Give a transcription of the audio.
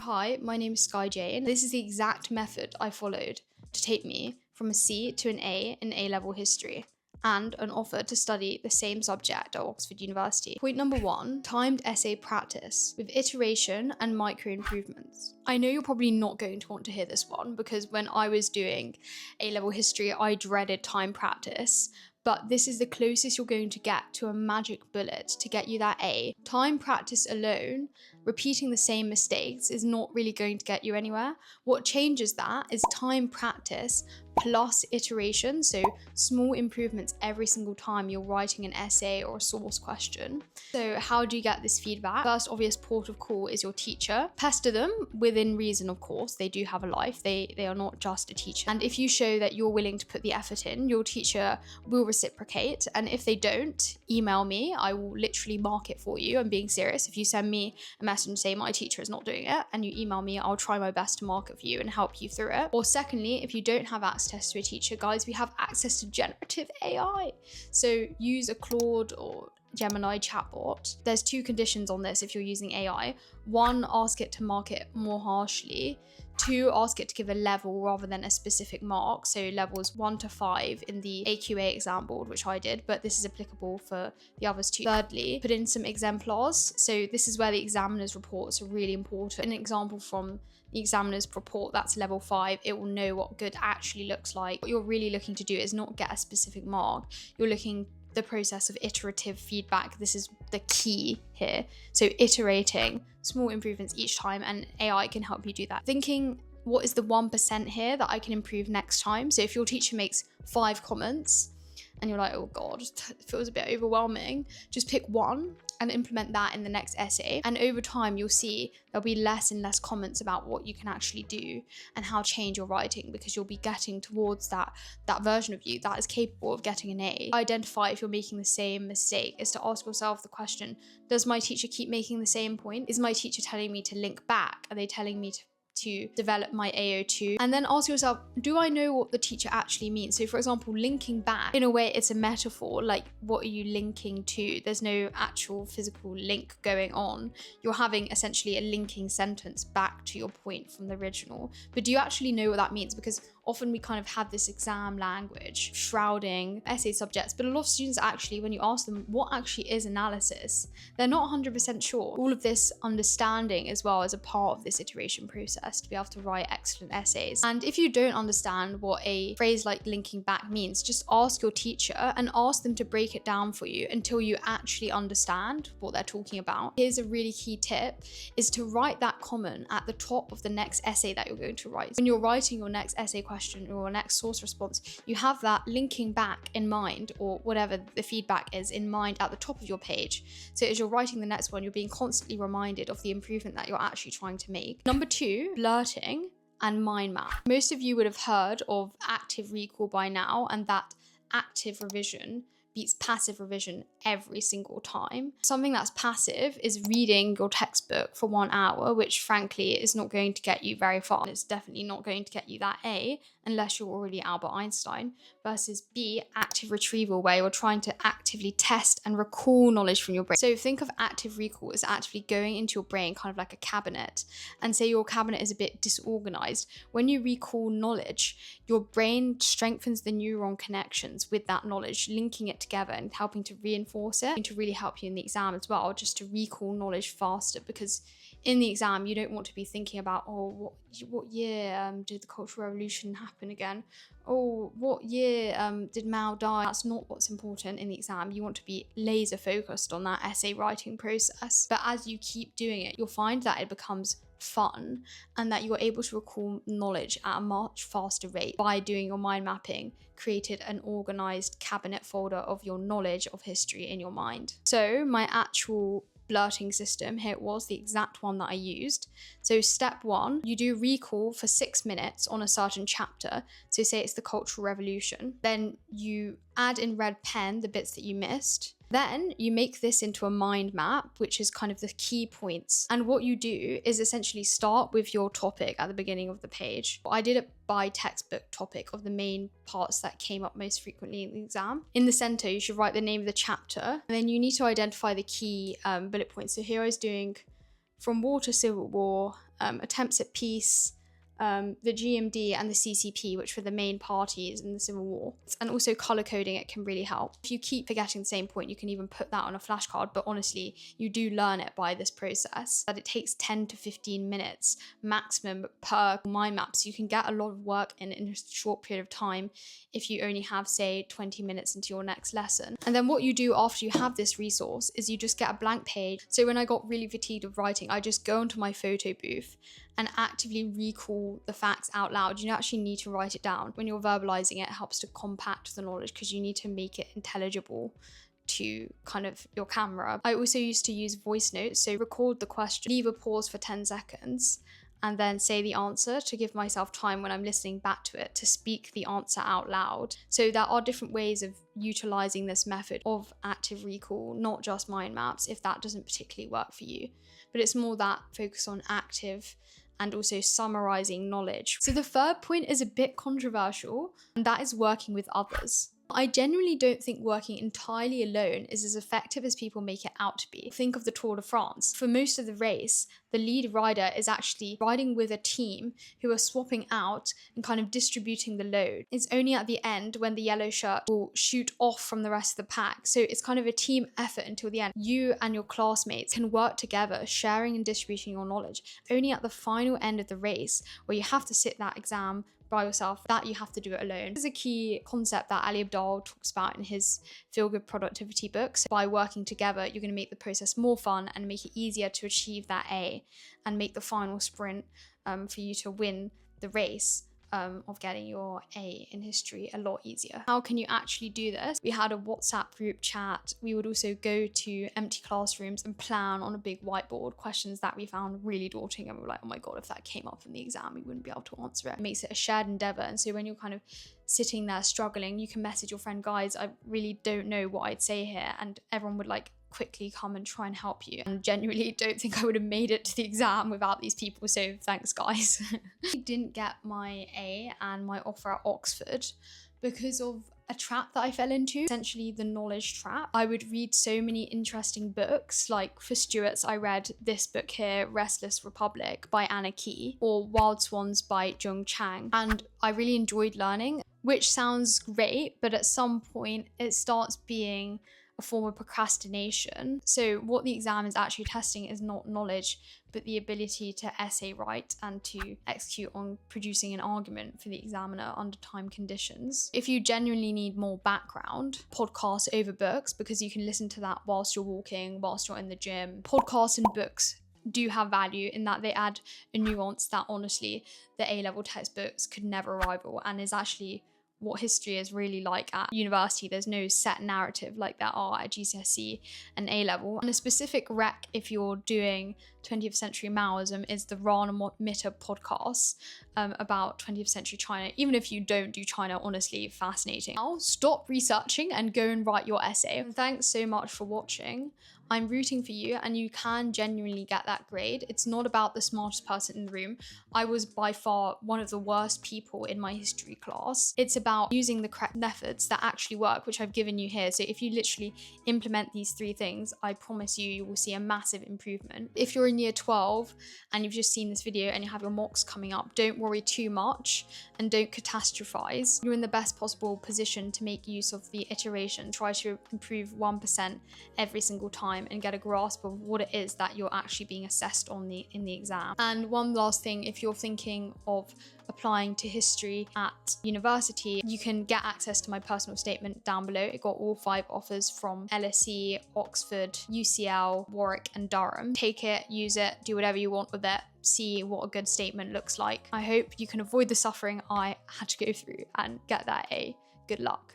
Hi, my name is skye-jane. This is the exact method I followed to take me from a C to an A in A-level history and an offer to study the same subject at Oxford University. Point number 1, timed essay practice with iteration and micro improvements. I know you're probably not going to want to hear this one because when I was doing A-level history, I dreaded time practice. But this is the closest you're going to get to a magic bullet to get you that A. Time practice alone, repeating the same mistakes, is not really going to get you anywhere. What changes that is time practice plus iteration, so small improvements every single time you're writing an essay or a source question. So how do you get this feedback? First obvious port of call is your teacher. Pester them within reason, of course. They do have a life. They are not just a teacher. And if you show that you're willing to put the effort in, your teacher will reciprocate. And if they don't, email me. I will literally mark it for you. I'm being serious. If you send me a message and say my teacher is not doing it and you email me, I'll try my best to mark it for you and help you through it. Or secondly, if you don't have access to a teacher, guys, we have access to generative AI. So use a Claude or Gemini chatbot. There's 2 conditions on this if you're using AI. 1, ask it to mark it more harshly. 2, ask it to give a level rather than a specific mark. So levels 1 to 5 in the AQA exam board, which I did, but this is applicable for the others too. Thirdly, put in some exemplars. So this is where the examiner's reports are really important. An example from the examiner's report, that's level 5, it will know what good actually looks like. What you're really looking to do is not get a specific mark. You're looking the process of iterative feedback. This is the key here. So iterating small improvements each time, and AI can help you do that. Thinking, what is the 1% here that I can improve next time? So if your teacher makes 5 comments and you're like, oh God, it feels a bit overwhelming, just pick 1 and implement that in the next essay. And over time, you'll see there'll be less and less comments about what you can actually do and how to change your writing, because you'll be getting towards that version of you that is capable of getting an A. Identify if you're making the same mistake is to ask yourself the question, does my teacher keep making the same point? Is my teacher telling me to link back? Are they telling me to develop my AO2? And then ask yourself, do I know what the teacher actually means? So for example, linking back, in a way it's a metaphor. Like, what are you linking to? There's no actual physical link going on. You're having essentially a linking sentence back to your point from the original. But do you actually know what that means? Because often we kind of have this exam language shrouding essay subjects, but a lot of students actually, when you ask them what actually is analysis, they're not 100% sure. All of this understanding as well as a part of this iteration process to be able to write excellent essays. And if you don't understand what a phrase like linking back means, just ask your teacher and ask them to break it down for you until you actually understand what they're talking about. Here's a really key tip, is to write that comment at the top of the next essay that you're going to write. When you're writing your next essay question or next source response, you have that linking back in mind, or whatever the feedback is in mind, at the top of your page. So as you're writing the next one, you're being constantly reminded of the improvement that you're actually trying to make. Number 2, blurting and mind map. Most of you would have heard of active recall by now, and that active revision beats passive revision every single time. Something that's passive is reading your textbook for 1 hour, which frankly is not going to get you very far. It's definitely not going to get you that A unless you're already Albert Einstein. Versus B, active retrieval, where you're trying to actively test and recall knowledge from your brain. So think of active recall as actively going into your brain, kind of like a cabinet, and say your cabinet is a bit disorganized. When you recall knowledge, your brain strengthens the neuron connections with that knowledge, linking it together and helping to reinforce it, to really help you in the exam as well, just to recall knowledge faster. Because in the exam, you don't want to be thinking about, oh, what year did the Cultural Revolution happen again? Oh, what year did Mao die? That's not what's important in the exam. You want to be laser focused on that essay writing process. But as you keep doing it, you'll find that it becomes fun and that you're able to recall knowledge at a much faster rate by doing your mind mapping, created an organized cabinet folder of your knowledge of history in your mind. So my actual blurting system, here it was, the exact one that I used. So step 1, you do recall for 6 minutes on a certain chapter. So say it's the Cultural Revolution. Then you add in red pen the bits that you missed. Then you make this into a mind map, which is kind of the key points. And what you do is essentially start with your topic at the beginning of the page. I did it by textbook topic of the main parts that came up most frequently in the exam. In the center, you should write the name of the chapter, and then you need to identify the key bullet points. So here I was doing from war to civil war, attempts at peace, the GMD and the CCP, which were the main parties in the Civil War. And also color coding, it can really help. If you keep forgetting the same point, you can even put that on a flashcard, but honestly, you do learn it by this process. That it takes 10 to 15 minutes maximum per mind map, so you can get a lot of work in a short period of time if you only have, say, 20 minutes into your next lesson. And then what you do after you have this resource is you just get a blank page. So when I got really fatigued of writing, I just go into my photo booth and actively recall the facts out loud. You don't actually need to write it down. When you're verbalizing it, it helps to compact the knowledge because you need to make it intelligible to kind of your camera. I also used to use voice notes, so record the question, leave a pause for 10 seconds, and then say the answer to give myself time when I'm listening back to it to speak the answer out loud. So there are different ways of utilizing this method of active recall, not just mind maps, if that doesn't particularly work for you. But it's more that focus on active and also summarizing knowledge. So the third point is a bit controversial, and that is working with others. I genuinely don't think working entirely alone is as effective as people make it out to be. Think of the Tour de France. For most of the race, the lead rider is actually riding with a team who are swapping out and kind of distributing the load. It's only at the end when the yellow shirt will shoot off from the rest of the pack. So it's kind of a team effort until the end. You and your classmates can work together, sharing and distributing your knowledge. Only at the final end of the race, where you have to sit that exam by yourself, that you have to do it alone. This is a key concept that Ali Abdaal talks about in his Feel Good Productivity books. By working together, you're going to make the process more fun and make it easier to achieve that A and make the final sprint for you to win the race of getting your A in history a lot easier. How can you actually do this? We had a WhatsApp group chat. We would also go to empty classrooms and plan on a big whiteboard questions that we found really daunting, and we were like, oh my god, if that came up in the exam, we wouldn't be able to answer it. It makes it a shared endeavor. And so when you're kind of sitting there struggling, you can message your friend, guys, I really don't know what I'd say here, and everyone would like quickly come and try and help you. And genuinely don't think I would have made it to the exam without these people, so thanks guys. I didn't get my A and my offer at Oxford because of a trap that I fell into, essentially the knowledge trap. I would read so many interesting books, like for Stuart's I read this book here, Restless Republic by Anna Key, or Wild Swans by Jung Chang, and I really enjoyed learning, which sounds great, but at some point it starts being a form of procrastination. So what the exam is actually testing is not knowledge, but the ability to essay write and to execute on producing an argument for the examiner under time conditions. If you genuinely need more background, podcasts over books, because you can listen to that whilst you're walking, whilst you're in the gym. Podcasts and books do have value in that they add a nuance that honestly the A-level textbooks could never rival, and is actually what history is really like at university. There's no set narrative like there are at GCSE and A-level. And a specific rec if you're doing 20th century Maoism is the Rana Mitter podcast about 20th century China. Even if you don't do China, honestly, fascinating. Now stop researching and go and write your essay. And thanks so much for watching. I'm rooting for you, and you can genuinely get that grade. It's not about the smartest person in the room. I was by far one of the worst people in my history class. It's about using the correct methods that actually work, which I've given you here. So if you literally implement these 3 things, I promise you will see a massive improvement. If you're in year 12 and you've just seen this video and you have your mocks coming up, don't worry too much and don't catastrophize. You're in the best possible position to make use of the iteration. Try to improve 1% every single time and get a grasp of what it is that you're actually being assessed on in the exam. And one last thing, if you're thinking of applying to history at university, you can get access to my personal statement down below. It got all 5 offers from LSE, Oxford, UCL, Warwick and Durham. Take it, use it, do whatever you want with it, see what a good statement looks like. I hope you can avoid the suffering I had to go through and get that A. Good luck.